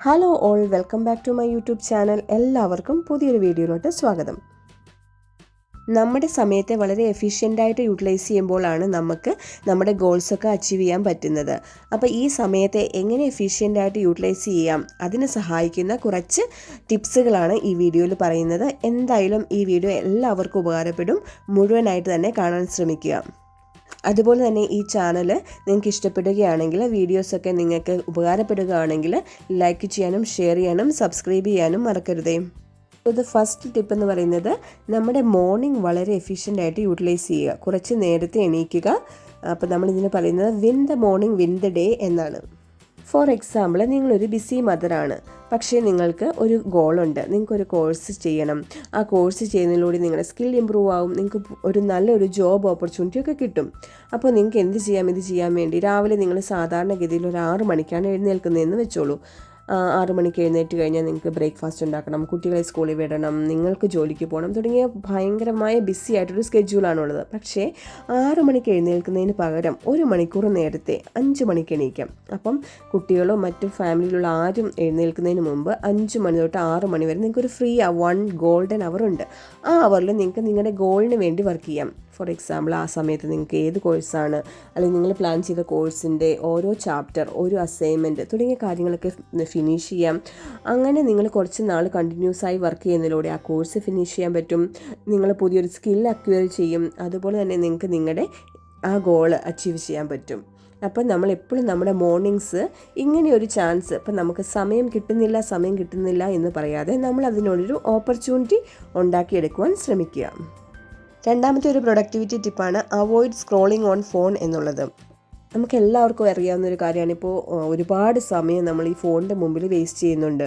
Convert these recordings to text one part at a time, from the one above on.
Hello all, welcome back to my YouTube channel. എല്ലാവർക്കും പുതിയൊരു വീഡിയോയിലോട്ട് സ്വാഗതം. നമ്മുടെ സമയത്തെ വളരെ എഫിഷ്യൻ്റായിട്ട് യൂട്ടിലൈസ് ചെയ്യുമ്പോഴാണ് നമുക്ക് നമ്മുടെ ഗോൾസൊക്കെ അച്ചീവ് ചെയ്യാൻ പറ്റുന്നത്. അപ്പോൾ ഈ സമയത്തെ എങ്ങനെ എഫിഷ്യൻ്റായിട്ട് യൂട്ടിലൈസ് ചെയ്യാം, അതിന് സഹായിക്കുന്ന കുറച്ച് ടിപ്സുകളാണ് ഈ വീഡിയോയിൽ പറയുന്നത്. എന്തായാലും ഈ വീഡിയോ എല്ലാവർക്കും ഉപകാരപ്പെടും. മുഴുവനായിട്ട് തന്നെ കാണാൻ ശ്രമിക്കുക. അതുപോലെ തന്നെ ഈ ചാനൽ നിങ്ങൾക്ക് ഇഷ്ടപ്പെടുകയാണെങ്കിൽ, വീഡിയോസൊക്കെ നിങ്ങൾക്ക് ഉപകാരപ്പെടുകയാണെങ്കിൽ ലൈക്ക് ചെയ്യാനും ഷെയർ ചെയ്യാനും സബ്സ്ക്രൈബ് ചെയ്യാനും മറക്കരുതേ. ഇത് ഫസ്റ്റ് ടിപ്പ് എന്ന് പറയുന്നത് നമ്മുടെ മോർണിംഗ് വളരെ എഫിഷ്യൻ്റായിട്ട് യൂട്ടിലൈസ് ചെയ്യുക. കുറച്ച് നേരത്തെ എണീക്കുക. അപ്പോൾ നമ്മളിതിന് പറയുന്നത് win the morning win the day എന്നാണ്. ഫോർ എക്സാമ്പിൾ, നിങ്ങളൊരു ബിസി മദറാണ്, പക്ഷേ നിങ്ങൾക്ക് ഒരു ഗോളുണ്ട്. നിങ്ങൾക്കൊരു കോഴ്സ് ചെയ്യണം. ആ കോഴ്സ് ചെയ്യുന്നതിലൂടെ നിങ്ങളുടെ സ്കിൽ ഇമ്പ്രൂവ് ആവും. നിങ്ങൾക്ക് ഒരു നല്ലൊരു ജോബ് ഓപ്പർച്യൂണിറ്റി ഒക്കെ കിട്ടും. അപ്പോൾ നിങ്ങൾക്ക് എന്ത് ചെയ്യാം? ഇത് ചെയ്യാൻ വേണ്ടി രാവിലെ നിങ്ങൾ സാധാരണഗതിയിൽ ഒരു 6 മണിക്കാണ് എഴുന്നേൽക്കുന്നതെന്ന് വെച്ചോളൂ. 6 മണിക്ക് എഴുന്നേറ്റ് കഴിഞ്ഞാൽ നിങ്ങൾക്ക് ബ്രേക്ക്ഫാസ്റ്റ് ഉണ്ടാക്കണം, കുട്ടികളെ സ്കൂളിൽ വിടണം, നിങ്ങൾക്ക് ജോലിക്ക് പോകണം തുടങ്ങിയ ഭയങ്കരമായ ബിസി ആയിട്ടൊരു സ്കെഡ്യൂളാണുള്ളത്. പക്ഷേ 6 മണിക്ക് എഴുന്നേൽക്കുന്നതിന് പകരം 1 മണിക്കൂർ നേരത്തെ 5 മണിക്ക് എണീക്കാം. അപ്പം കുട്ടികളോ മറ്റു ഫാമിലിയിലുള്ള ആരും എഴുന്നേൽക്കുന്നതിന് മുമ്പ് 5 മണി തൊട്ട് 6 മണി വരെ നിങ്ങൾക്കൊരു ഫ്രീ 1 ഗോൾഡൻ അവർ ഉണ്ട്. ആ അവറിൽ നിങ്ങൾക്ക് നിങ്ങളുടെ ഗോളിന് വേണ്ടി വർക്ക് ചെയ്യാം. ഫോർ എക്സാമ്പിൾ, ആ സമയത്ത് നിങ്ങൾക്ക് ഏത് കോഴ്സാണ്, അല്ലെങ്കിൽ നിങ്ങൾ പ്ലാൻ ചെയ്ത കോഴ്സിൻ്റെ ഓരോ ചാപ്റ്റർ, ഒരു അസൈൻമെൻറ്റ് തുടങ്ങിയ കാര്യങ്ങളൊക്കെ ഫിനിഷ് ചെയ്യാം. അങ്ങനെ നിങ്ങൾ കുറച്ച് നാൾ കണ്ടിന്യൂസ് ആയി വർക്ക് ചെയ്യുന്നതിലൂടെ ആ കോഴ്സ് ഫിനിഷ് ചെയ്യാൻ പറ്റും. നിങ്ങൾ പുതിയൊരു സ്കിൽ അക്വയർ ചെയ്യും. അതുപോലെ തന്നെ നിങ്ങൾക്ക് നിങ്ങളുടെ ആ ഗോൾ അച്ചീവ് ചെയ്യാൻ പറ്റും. അപ്പം നമ്മളെപ്പോഴും നമ്മുടെ മോർണിംഗ്സ് ഇങ്ങനെയൊരു ചാൻസ്, ഇപ്പം നമുക്ക് സമയം കിട്ടുന്നില്ല എന്ന് പറയാതെ നമ്മൾ അതിനോടൊരു ഓപ്പർച്യൂണിറ്റി ഉണ്ടാക്കിയെടുക്കുവാൻ ശ്രമിക്കുക. രണ്ടാമത്തെ ഒരു പ്രൊഡക്ടിവിറ്റി ടിപ്പാണ് അവോയ്ഡ് സ്ക്രോളിംഗ് ഓൺ ഫോൺ എന്നുള്ളത്. നമുക്ക് എല്ലാവർക്കും അറിയാവുന്നൊരു കാര്യമാണ്. ഇപ്പോൾ ഒരുപാട് സമയം നമ്മൾ ഈ ഫോണിൻ്റെ മുമ്പിൽ വേസ്റ്റ് ചെയ്യുന്നുണ്ട്.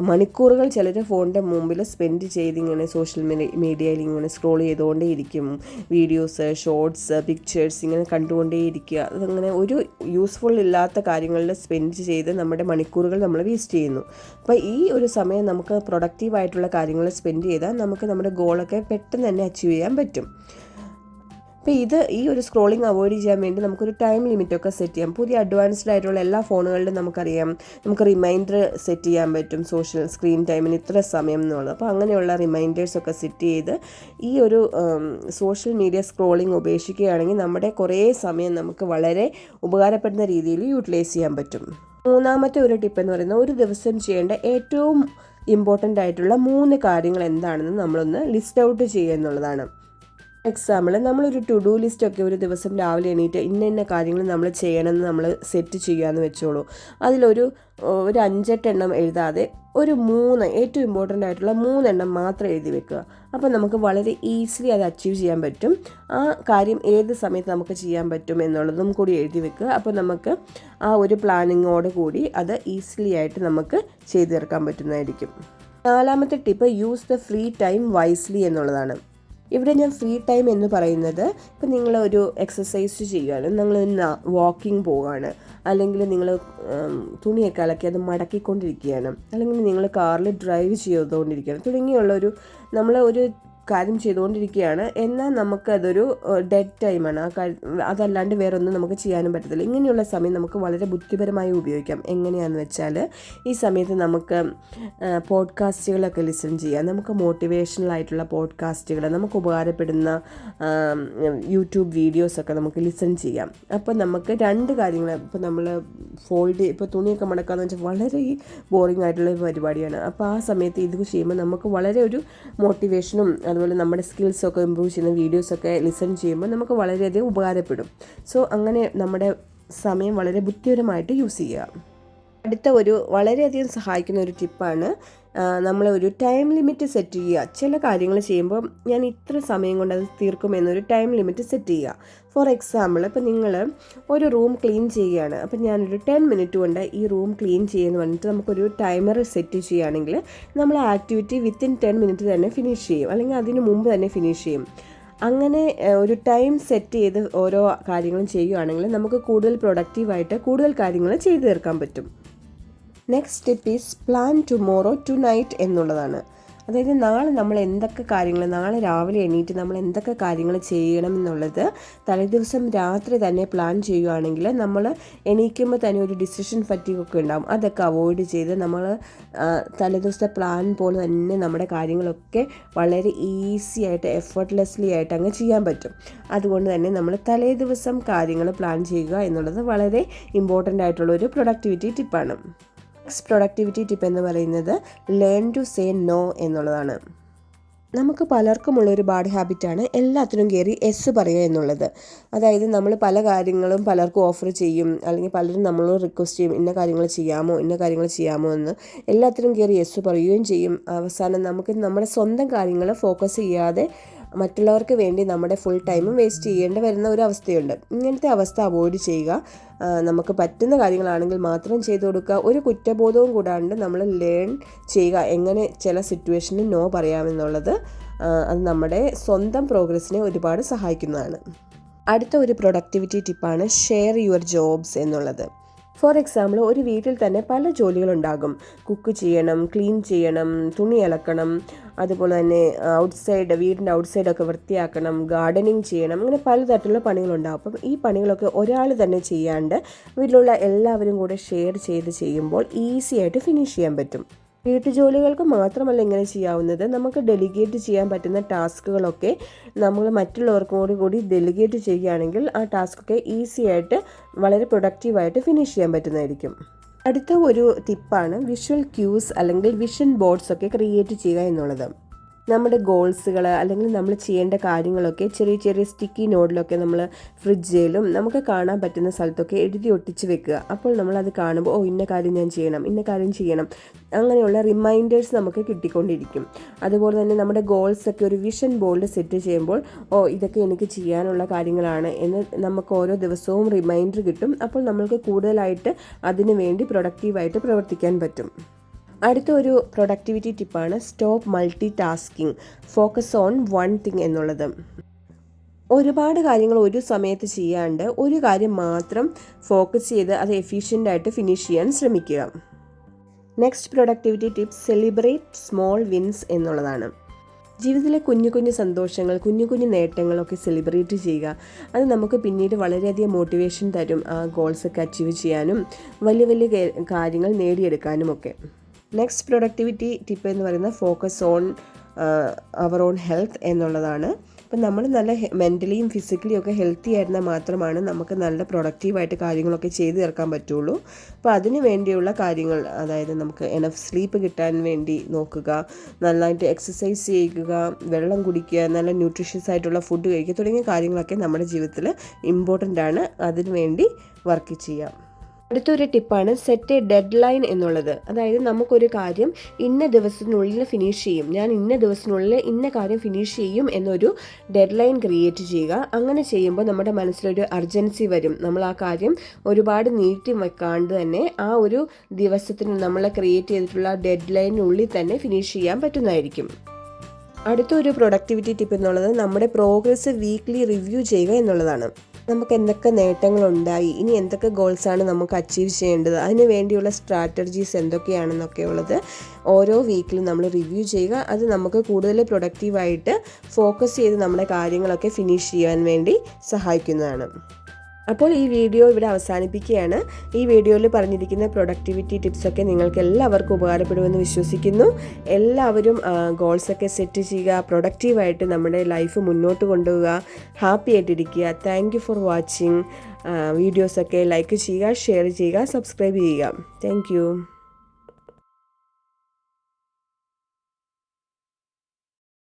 മണിക്കൂറുകൾ ചിലർ ഫോണിൻ്റെ മുമ്പിൽ സ്പെൻഡ് ചെയ്ത് ഇങ്ങനെ സോഷ്യൽ മീഡിയയിൽ ഇങ്ങനെ സ്ക്രോൾ ചെയ്തുകൊണ്ടേ ഇരിക്കും. വീഡിയോസ്, ഷോർട്സ്, പിക്ചേഴ്സ് ഇങ്ങനെ കണ്ടുകൊണ്ടേ ഇരിക്കുക. അതങ്ങനെ ഒരു യൂസ്ഫുൾ ഇല്ലാത്ത കാര്യങ്ങളിൽ സ്പെൻഡ് ചെയ്ത് നമ്മുടെ മണിക്കൂറുകൾ നമ്മൾ വേസ്റ്റ് ചെയ്യുന്നു. അപ്പോൾ ഈ ഒരു സമയം നമുക്ക് പ്രൊഡക്റ്റീവായിട്ടുള്ള കാര്യങ്ങൾ സ്പെൻഡ് ചെയ്താൽ നമുക്ക് നമ്മുടെ ഗോളൊക്കെ പെട്ടെന്ന് തന്നെ അച്ചീവ് ചെയ്യാൻ പറ്റും. അപ്പോൾ ഈ ഒരു സ്ക്രോളിംഗ് അവോയ്ഡ് ചെയ്യാൻ വേണ്ടി നമുക്കൊരു ടൈം ലിമിറ്റൊക്കെ സെറ്റ് ചെയ്യാം. പുതിയ അഡ്വാൻസ്ഡ് ആയിട്ടുള്ള എല്ലാ ഫോണുകളിലും നമുക്കറിയാം, നമുക്ക് റിമൈൻഡർ സെറ്റ് ചെയ്യാൻ പറ്റും. സോഷ്യൽ സ്ക്രീൻ ടൈമിന് ഇത്ര സമയം എന്നുള്ളത്. അപ്പോൾ അങ്ങനെയുള്ള റിമൈൻഡേഴ്സൊക്കെ സെറ്റ് ചെയ്ത് ഈ ഒരു സോഷ്യൽ മീഡിയ സ്ക്രോളിംഗ് ഉപേക്ഷിക്കുകയാണെങ്കിൽ നമ്മുടെ കുറേ സമയം നമുക്ക് വളരെ ഉപകാരപ്പെടുന്ന രീതിയിൽ യൂട്ടിലൈസ് ചെയ്യാൻ പറ്റും. മൂന്നാമത്തെ ഒരു ടിപ്പ് എന്ന് പറയുന്നത്, ഒരു ദിവസം ചെയ്യേണ്ട ഏറ്റവും ഇമ്പോർട്ടൻ്റ് ആയിട്ടുള്ള 3 കാര്യങ്ങൾ എന്താണെന്ന് നമ്മളൊന്ന് ലിസ്റ്റ് ഔട്ട് ചെയ്യുക എന്നുള്ളതാണ്. എക്സാമ്പിൾ, നമ്മളൊരു ടു ഡു ലിസ്റ്റൊക്കെ ഒരു ദിവസം രാവിലെ എണീറ്റ് ഇന്ന കാര്യങ്ങൾ നമ്മൾ ചെയ്യണമെന്ന് നമ്മൾ സെറ്റ് ചെയ്യാമെന്ന് വെച്ചോളൂ. അതിലൊരു 5-8 എണ്ണം എഴുതാതെ ഒരു 3 ഏറ്റവും ഇമ്പോർട്ടൻ്റ് ആയിട്ടുള്ള 3 എണ്ണം മാത്രം എഴുതി വെക്കുക. അപ്പോൾ നമുക്ക് വളരെ ഈസിലി അത് അച്ചീവ് ചെയ്യാൻ പറ്റും. ആ കാര്യം ഏത് സമയത്ത് നമുക്ക് ചെയ്യാൻ പറ്റും എന്നുള്ളതും കൂടി എഴുതി വെക്കുക. അപ്പോൾ നമുക്ക് ആ ഒരു പ്ലാനിങ്ങോട് കൂടി അത് ഈസിലി ആയിട്ട് നമുക്ക് ചെയ്തു തീർക്കാൻ പറ്റുന്നതായിരിക്കും. 4ാമത്തെ tip, use the free time wisely എന്നുള്ളതാണ്. ഇവിടെ ഞാൻ ഫ്രീ ടൈം എന്ന് പറയുന്നത്, ഇപ്പം നിങ്ങളൊരു എക്സസൈസ് ചെയ്യുകയാണ്, നിങ്ങൾ വാക്കിംഗ് പോവുകയാണ്, അല്ലെങ്കിൽ നിങ്ങൾ തുണിയൊക്കെ അലക്കി അത് മടക്കിക്കൊണ്ടിരിക്കുകയാണ്, അല്ലെങ്കിൽ നിങ്ങൾ കാറിൽ ഡ്രൈവ് ചെയ്തുകൊണ്ടിരിക്കുകയാണ് തുടങ്ങിയുള്ളൊരു നമ്മൾ ഒരു കാര്യം ചെയ്തുകൊണ്ടിരിക്കുകയാണ്. എന്നാൽ നമുക്കതൊരു ഡെഡ് ടൈമാണ്. അതല്ലാണ്ട് വേറൊന്നും നമുക്ക് ചെയ്യാനും പറ്റത്തില്ല. ഇങ്ങനെയുള്ള സമയം നമുക്ക് വളരെ ബുദ്ധിപരമായി ഉപയോഗിക്കാം. എങ്ങനെയാണെന്ന് വെച്ചാൽ, ഈ സമയത്ത് നമുക്ക് പോഡ്കാസ്റ്റുകളൊക്കെ ലിസൺ ചെയ്യാം. നമുക്ക് മോട്ടിവേഷണൽ ആയിട്ടുള്ള പോഡ്കാസ്റ്റുകൾ, നമുക്ക് ഉപകാരപ്പെടുന്ന യൂട്യൂബ് വീഡിയോസൊക്കെ നമുക്ക് ലിസൺ ചെയ്യാം. അപ്പോൾ നമുക്ക് 2 കാര്യങ്ങൾ, ഇപ്പോൾ നമ്മൾ ഇപ്പോൾ തുണിയൊക്കെ മടക്കാമെന്ന് വെച്ചാൽ വളരെ ബോറിംഗ് ആയിട്ടുള്ള ഒരു പരിപാടിയാണ്. അപ്പോൾ ആ സമയത്ത് ഇത് ചെയ്യുമ്പോൾ നമുക്ക് വളരെ ഒരു മോട്ടിവേഷനും അതുപോലെ നമ്മുടെ സ്കിൽസൊക്കെ ഇമ്പ്രൂവ് ചെയ്യുന്ന വീഡിയോസൊക്കെ ലിസൺ ചെയ്യുമ്പോൾ നമുക്ക് വളരെയധികം ഉപകാരപ്പെടും. സോ അങ്ങനെ നമ്മുടെ സമയം വളരെ ബുദ്ധിപരമായിട്ട് യൂസ് ചെയ്യുക. അടുത്ത ഒരു വളരെയധികം സഹായിക്കുന്ന ഒരു ടിപ്പാണ്, നമ്മളൊരു ടൈം ലിമിറ്റ് സെറ്റ് ചെയ്യുക. ചില കാര്യങ്ങൾ ചെയ്യുമ്പോൾ ഞാൻ ഇത്ര സമയം കൊണ്ട് അത് തീർക്കുമെന്നൊരു ടൈം ലിമിറ്റ് സെറ്റ് ചെയ്യുക. ഫോർ എക്സാമ്പിൾ, ഇപ്പോൾ നിങ്ങൾ ഒരു റൂം ക്ലീൻ ചെയ്യുകയാണ്. അപ്പോൾ ഞാനൊരു 10 മിനിറ്റ് കൊണ്ട് ഈ റൂം ക്ലീൻ ചെയ്യുമെന്ന് പറഞ്ഞിട്ട് നമുക്കൊരു ടൈമർ സെറ്റ് ചെയ്യുകയാണെങ്കിൽ നമ്മൾ ആ ആക്ടിവിറ്റി വിത്തിൻ 10 മിനിറ്റ് തന്നെ ഫിനിഷ് ചെയ്യും, അല്ലെങ്കിൽ അതിന് മുമ്പ് തന്നെ ഫിനിഷ് ചെയ്യും. അങ്ങനെ ഒരു ടൈം സെറ്റ് ചെയ്ത് ഓരോ കാര്യങ്ങളും ചെയ്യുകയാണെങ്കിൽ നമുക്ക് കൂടുതൽ പ്രൊഡക്റ്റീവായിട്ട് കൂടുതൽ കാര്യങ്ങൾ ചെയ്തു തീർക്കാൻ പറ്റും. Next tip is plan tomorrow tonight എന്നുള്ളതാണ്. അതായത് നാളെ നമ്മൾ എന്തൊക്കെ കാര്യങ്ങൾ, നാളെ രാവിലെ എണീറ്റ് നമ്മൾ എന്തൊക്കെ കാര്യങ്ങൾ ചെയ്യണം എന്നുള്ളത് തലേദിവസം രാത്രി തന്നെ പ്ലാൻ ചെയ്യുകയാണെങ്കിൽ നമ്മൾ എണീക്കുമ്പോൾ തന്നെ ഒരു ഡിസിഷൻ ഫറ്റീഗ് ഒക്കെ ഉണ്ടാകും. അതൊക്കെ അവോയ്ഡ് ചെയ്ത് നമ്മൾ തലേദിവസത്തെ പ്ലാൻ പോലെ തന്നെ നമ്മുടെ കാര്യങ്ങളൊക്കെ വളരെ ഈസി ആയിട്ട് എഫേർട്ട്ലെസ്ലി ആയിട്ട് അങ്ങ് ചെയ്യാൻ പറ്റും. അതുകൊണ്ട് തന്നെ നമ്മൾ തലേദിവസം കാര്യങ്ങൾ പ്ലാൻ ചെയ്യുക എന്നുള്ളത് വളരെ ഇമ്പോർട്ടൻ്റ് ആയിട്ടുള്ളൊരു പ്രൊഡക്ടിവിറ്റി ടിപ്പാണ്. നെക്സ്റ്റ് പ്രൊഡക്ടിവിറ്റി ടിപ്പ് എന്ന് പറയുന്നത് ലേൺ ടു സേ നോ എന്നുള്ളതാണ്. നമുക്ക് പലർക്കുമുള്ളൊരു ബാഡ് ഹാബിറ്റാണ് എല്ലാത്തിനും കയറി എസ് പറയുക എന്നുള്ളത്. അതായത് നമ്മൾ പല കാര്യങ്ങളും പലർക്കും ഓഫർ ചെയ്യും, അല്ലെങ്കിൽ പലരും നമ്മളോട് റിക്വസ്റ്റ് ചെയ്യും, ഇന്ന കാര്യങ്ങൾ ചെയ്യാമോ എന്ന്. എല്ലാത്തിനും കയറി എസ് പറയുകയും ചെയ്യും. അവസാനം നമുക്ക് നമ്മുടെ സ്വന്തം കാര്യങ്ങൾ ഫോക്കസ് ചെയ്യാതെ മറ്റുള്ളവർക്ക് വേണ്ടി നമ്മുടെ ഫുൾ ടൈമും വേസ്റ്റ് ചെയ്യേണ്ടി വരുന്ന ഒരു അവസ്ഥയുണ്ട്. ഇങ്ങനത്തെ അവസ്ഥ അവോയ്ഡ് ചെയ്യുക. നമുക്ക് പറ്റുന്ന കാര്യങ്ങളാണെങ്കിൽ മാത്രം ചെയ്തു കൊടുക്കുക. ഒരു കുറ്റബോധവും കൂടാണ്ട് നമ്മൾ ലേൺ ചെയ്യുക എങ്ങനെ ചില സിറ്റുവേഷനിൽ നോ പറയാമെന്നുള്ളത്. അത് നമ്മുടെ സ്വന്തം പ്രോഗ്രസ്സിനെ ഒരുപാട് സഹായിക്കുന്നതാണ്. അടുത്ത ഒരു പ്രൊഡക്ടിവിറ്റി ടിപ്പാണ് ഷെയർ യുവർ ജോബ്സ് എന്നുള്ളത്. ഫോർ എക്സാമ്പിൾ, ഒരു വീട്ടിൽ തന്നെ പല ജോലികളുണ്ടാകും. കുക്ക് ചെയ്യണം, ക്ലീൻ ചെയ്യണം, തുണി അലക്കണം, അതുപോലെ തന്നെ വീടിൻ്റെ ഔട്ട്സൈഡൊക്കെ വൃത്തിയാക്കണം, ഗാർഡനിങ് ചെയ്യണം, അങ്ങനെ പലതരത്തിലുള്ള പണികളുണ്ടാകും. അപ്പം ഈ പണികളൊക്കെ ഒരാൾ തന്നെ ചെയ്യാണ്ട് വീട്ടിലുള്ള എല്ലാവരും കൂടെ ഷെയർ ചെയ്ത് ചെയ്യുമ്പോൾ ഈസി ആയിട്ട് ഫിനിഷ് ചെയ്യാൻ പറ്റും. വീട്ടുജോലികൾക്ക് മാത്രമല്ല ഇങ്ങനെ ചെയ്യാവുന്നത്, നമുക്ക് ഡെലിഗേറ്റ് ചെയ്യാൻ പറ്റുന്ന ടാസ്കുകളൊക്കെ നമ്മൾ മറ്റുള്ളവർക്കും കൂടി ഡെലിഗേറ്റ് ചെയ്യുകയാണെങ്കിൽ ആ ടാസ്കൊക്കെ ഈസി ആയിട്ട് വളരെ പ്രൊഡക്റ്റീവായിട്ട് ഫിനിഷ് ചെയ്യാൻ പറ്റുന്നതായിരിക്കും. അടുത്ത ഒരു ടിപ്പാണ് വിഷ്വൽ ക്യൂസ് അല്ലെങ്കിൽ വിഷൻ ബോർഡ്സ് ഒക്കെ ക്രിയേറ്റ് ചെയ്യുക എന്നുള്ളത്. നമ്മുടെ ഗോൾസുകൾ അല്ലെങ്കിൽ നമ്മൾ ചെയ്യേണ്ട കാര്യങ്ങളൊക്കെ ചെറിയ ചെറിയ സ്റ്റിക്കി നോട്ടിലൊക്കെ നമ്മൾ ഫ്രിഡ്ജിലും നമുക്ക് കാണാൻ പറ്റുന്ന സ്ഥലത്തൊക്കെ എഴുതി ഒട്ടിച്ച് വെക്കുക. അപ്പോൾ നമ്മളത് കാണുമ്പോൾ ഇന്ന കാര്യം ഞാൻ ചെയ്യണം, അങ്ങനെയുള്ള റിമൈൻഡേഴ്സ് നമുക്ക് കിട്ടിക്കൊണ്ടിരിക്കും. അതുപോലെ തന്നെ നമ്മുടെ ഗോൾസൊക്കെ ഒരു വിഷൻ ബോർഡിൽ സെറ്റ് ചെയ്യുമ്പോൾ ഇതൊക്കെ എനിക്ക് ചെയ്യാനുള്ള കാര്യങ്ങളാണ് എന്ന് നമുക്ക് ഓരോ ദിവസവും റിമൈൻഡർ കിട്ടും. അപ്പോൾ നമ്മൾക്ക് കൂടുതലായിട്ട് അതിനു വേണ്ടി പ്രൊഡക്റ്റീവായിട്ട് പ്രവർത്തിക്കാൻ പറ്റും. അടുത്ത ഒരു പ്രൊഡക്ടിവിറ്റി ടിപ്പാണ് stop multi tasking, focus on one thing എന്നുള്ളത്. ഒരുപാട് കാര്യങ്ങൾ ഒരു സമയത്ത് ചെയ്യാണ്ട് ഒരു കാര്യം മാത്രം ഫോക്കസ് ചെയ്ത് അത് എഫിഷ്യൻ്റായിട്ട് ഫിനിഷ് ചെയ്യാൻ ശ്രമിക്കുക. Next productivity tip celebrate small wins എന്നുള്ളതാണ്. ജീവിതത്തിലെ കുഞ്ഞു കുഞ്ഞു സന്തോഷങ്ങൾ, കുഞ്ഞു കുഞ്ഞു നേട്ടങ്ങളൊക്കെ സെലിബ്രേറ്റ് ചെയ്യുക. അത് നമുക്ക് പിന്നീട് വളരെയധികം മോട്ടിവേഷൻ തരും ആ ഗോൾസൊക്കെ അച്ചീവ് ചെയ്യാനും വലിയ വലിയ കാര്യങ്ങൾ നേടിയെടുക്കാനുമൊക്കെ. നെക്സ്റ്റ് പ്രൊഡക്ടിവിറ്റി ടിപ്പ് എന്ന് പറയുന്നത് focus on our own health എന്നുള്ളതാണ്. അപ്പം നമ്മൾ നല്ല മെൻ്റലിയും ഫിസിക്കലിയും ഒക്കെ ഹെൽത്തി ആയിരുന്നാൽ മാത്രമാണ് നമുക്ക് നല്ല പ്രൊഡക്റ്റീവായിട്ട് കാര്യങ്ങളൊക്കെ ചെയ്തു തീർക്കാൻ പറ്റുള്ളൂ. അപ്പോൾ അതിന് വേണ്ടിയുള്ള കാര്യങ്ങൾ, അതായത് നമുക്ക് എനഫ് സ്ലീപ്പ് കിട്ടാൻ വേണ്ടി നോക്കുക, നന്നായിട്ട് എക്സസൈസ് ചെയ്യുക, വെള്ളം കുടിക്കുക, നല്ല ന്യൂട്രീഷ്യസ് ആയിട്ടുള്ള ഫുഡ് കഴിക്കുക തുടങ്ങിയ കാര്യങ്ങളൊക്കെ നമ്മുടെ ജീവിതത്തിൽ ഇമ്പോർട്ടൻ്റ് ആണ്. അതിനു വേണ്ടി വർക്ക് ചെയ്യാം. അടുത്തൊരു ടിപ്പാണ് സെറ്റ് എ ഡെഡ് ലൈൻ എന്നുള്ളത്. അതായത് നമുക്കൊരു കാര്യം ഇന്ന ദിവസത്തിനുള്ളിൽ ഫിനിഷ് ചെയ്യും, ഞാൻ ഇന്ന ദിവസത്തിനുള്ളിൽ ഇന്ന കാര്യം ഫിനിഷ് ചെയ്യും എന്നൊരു ഡെഡ് ലൈൻ ക്രിയേറ്റ് ചെയ്യുക. അങ്ങനെ ചെയ്യുമ്പോൾ നമ്മുടെ മനസ്സിലൊരു അർജൻസി വരും. നമ്മൾ ആ കാര്യം ഒരുപാട് നീട്ടി വെക്കാണ്ട് തന്നെ ആ ഒരു ദിവസത്തിന് നമ്മൾ ക്രിയേറ്റ് ചെയ്തിട്ടുള്ള ഡെഡ് ലൈനിനുള്ളിൽ തന്നെ ഫിനിഷ് ചെയ്യാൻ പറ്റുന്നതായിരിക്കും. അടുത്തൊരു പ്രൊഡക്ടിവിറ്റി ടിപ്പ് എന്നുള്ളത് നമ്മുടെ പ്രോഗ്രസ് വീക്ക്ലി റിവ്യൂ ചെയ്യുക എന്നുള്ളതാണ്. നമുക്ക് എന്തൊക്കെ നേട്ടങ്ങളുണ്ടായി, ഇനി എന്തൊക്കെ ഗോൾസാണ് നമുക്ക് അച്ചീവ് ചെയ്യേണ്ടത്, അതിന് വേണ്ടിയുള്ള സ്ട്രാറ്റജീസ് എന്തൊക്കെയാണെന്നൊക്കെ ഉള്ളത് ഓരോ വീക്കിലും നമ്മൾ റിവ്യൂ ചെയ്യുക. അത് നമുക്ക് കൂടുതൽ പ്രൊഡക്റ്റീവായിട്ട് ഫോക്കസ് ചെയ്ത് നമ്മുടെ കാര്യങ്ങളൊക്കെ ഫിനിഷ് ചെയ്യാൻ വേണ്ടി സഹായിക്കുന്നതാണ്. അപ്പോൾ ഈ വീഡിയോ ഇവിടെ അവസാനിപ്പിക്കുകയാണ്. ഈ വീഡിയോയിൽ പറഞ്ഞിരിക്കുന്ന പ്രൊഡക്ടിവിറ്റി ടിപ്സൊക്കെ നിങ്ങൾക്ക് എല്ലാവർക്കും ഉപകാരപ്പെടുമെന്ന് വിശ്വസിക്കുന്നു. എല്ലാവരും ഗോൾസൊക്കെ സെറ്റ് ചെയ്യുക, പ്രൊഡക്റ്റീവായിട്ട് നമ്മുടെ ലൈഫ് മുന്നോട്ട് കൊണ്ടുപോവുക, ഹാപ്പി ആയിട്ടിരിക്കുക. Thank you for watching. വീഡിയോസൊക്കെ ലൈക്ക് ചെയ്യുക, ഷെയർ ചെയ്യുക, സബ്സ്ക്രൈബ് ചെയ്യുക. Thank you.